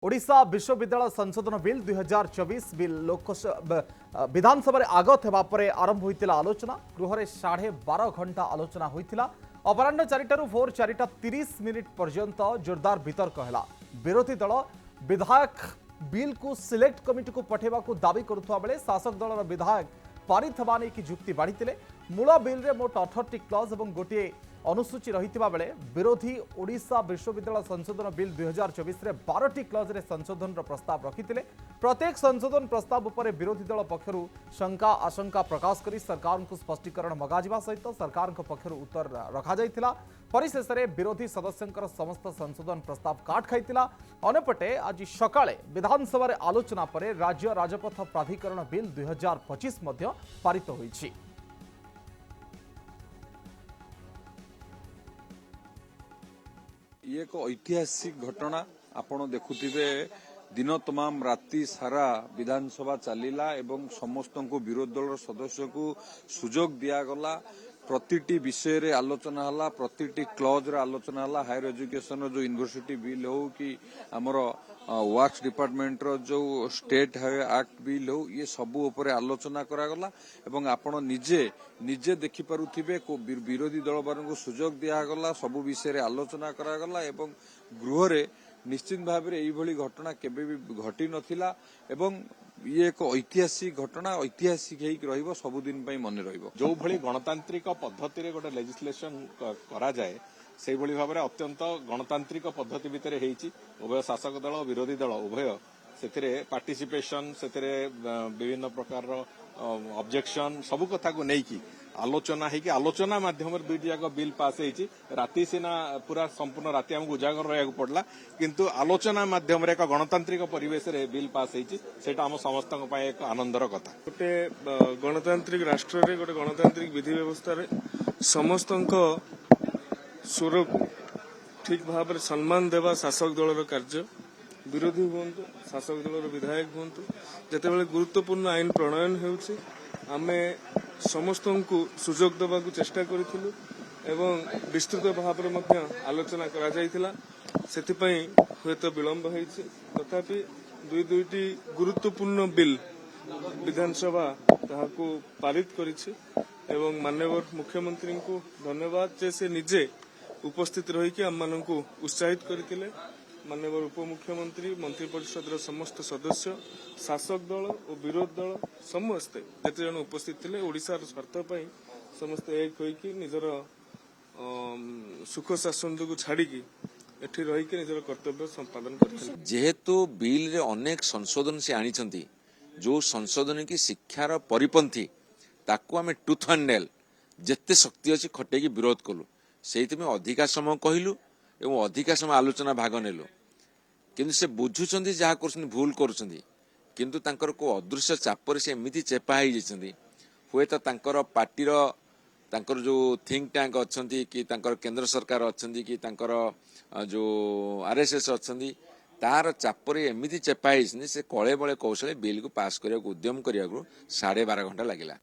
ओडिशा विश्वविद्यालय संशोधन bill 2024 bill Lok Sabha विधानसभा आगत होगा आरंभ होता आलोचना गृह 12.5 घंटा आलोचना होता अपराह 4 भोर 4:30 पर्यंत जोरदार वितर्क है। विरोधी दल विधायक बिल को सिलेक्ट कमिटी को पठेवा दावी करुवा बेले शासक दलर विधायक पारित होगा नहीं जुक्ति बाढ़ी मूल बिल रे मोट 18टी क्लज और गोटे अनुसूची रही बेले विरोधी ओडिशा विश्वविद्यालय संशोधन बिल 2024 रे 12टी क्लज रे संशोधन प्रस्ताव रखिते प्रत्येक संशोधन प्रस्ताव उपर विरोधी दल पक्षर शंका आशंका प्रकाश कर सरकार को स्पष्टीकरण मगाजिबा सहित सरकार पक्षर उत्तर रखा जाइथिला। परिशेष में विरोधी सदस्यंकर समस्त संशोधन प्रस्ताव काट खाइथिला। अन्यपटे आज सकाळे विधानसभा आलोचना पर राज्य राजपथ प्राधिकरण बिल 2025 मध्य पारित होइछि। ये एक ऐतिहासिक घटना आपण देखुथिबे दिन तमाम राति सारा विधानसभा चलिला एवं समस्त को विरोधी दल सदस्य को सुजोग दिगला प्रतिटी विषय रे आलोचना हला प्रतिटी क्लज रे आलोचना हला हायर एजुकेशन जो यूनिवर्सिटी बिल हो कि हमर वर्क्स डिपार्टमेंट रो जो स्टेट एक्ट बिल हो ये सबू ऊपर आलोचना करागला एवं आपण निजे निजे देखि पारुथिबे विरोधी दल बारन को सुजोग दिगला सबू विषय रे आलोचना करागला एवं गृह रे निश्चित भाव में यही घटना केबे भी घटी नथिला एवं ये एक ऐतिहासिक घटना ऐतिहासिक रहिबो सबुदिन पई मन रहिबो। जो भली गणतांत्रिक पद्धति रे गोटे लेजिस्लेशन करा जाए से भली भाव में अत्यंत गणतांत्रिक पद्धति भितर हेइची उभय शासक दल विरोधी दल उभय सेतिरे पार्टिसिपेशन सेतिरे विभिन्न प्रकार ऑब्जेक्शन सबु कथा को नेकी आलोचना है कि आलोचना माध्यम दुईटाक बिल पास होती राति सीना पूरा संपूर्ण राति आमको उजागर रहा पड़ला किंतु आलोचना माध्यम एक गणतांत्रिक परिवेश रे बिल पास होती आम समस्त एक आनंदर कथा। गोटे गणतांत्रिक राष्ट्र रे गोटे गणतांत्रिक विधि व्यवस्था रे समस्त स्वर को ठीक भाव में सम्मान देवा शासक दलर कार्य विरोधी हूँ शासक दलर विधायक हूँ जिते बड़े गुरुत्वपूर्ण आईन प्रणयन होउछि आमे समस्त को सुजोग देवा चेष्टा करूँ एवं विस्तृत भाव में आलोचना करा हुएत विलंब होइछि तथापि दुईटी गुरुत्वपूर्ण बिल विधानसभा ताहाको पारित करिछि एवं माननीय मुख्यमंत्री को धन्यवाद जे से निजे उपस्थित रही कि आम मानक उत्साहित करथिले। माननीय उपमुख्यमंत्री मंत्रिपरिषद समस्त सदस्य शासक दल और विरोधी दल समस्ते जिते जन उपस्थित थे ओडिशार स्वार्थ पर समस्ते एक होइकि निजर सुख शासन को छाड़िकी एठी रहिके निजर कर्तव्य संपादन करथिले। जेहेतु बिल रे अनेक संशोधन से आनिछंती जो संशोधन की शिक्षार परिपंथी ताकू आमे टूथ एंड नेल जेते शक्ति अछि खटेकी विरोध कलु सेहित में अधिका समय कहलु एवं अधिका समय आलोचना भाग नेलु किंतु से बुझुचंदी जहा करछंदी भूल करछंदी किंतु तांकर को अदृश्य चापर से एमिति चेपा हो जाइछंदी हुए तो तांकर पार्टीर तांकर जो थिंक टैंक अच्छंती कि तांकर केंद्र सरकार अच्छंती कि तांकर जो आरएसएस अच्छंती तार चापर एमिति चेपा हो से कले बळे कौशले बिल को पास करने उद्यम करने 12.5 घंटा लगिला।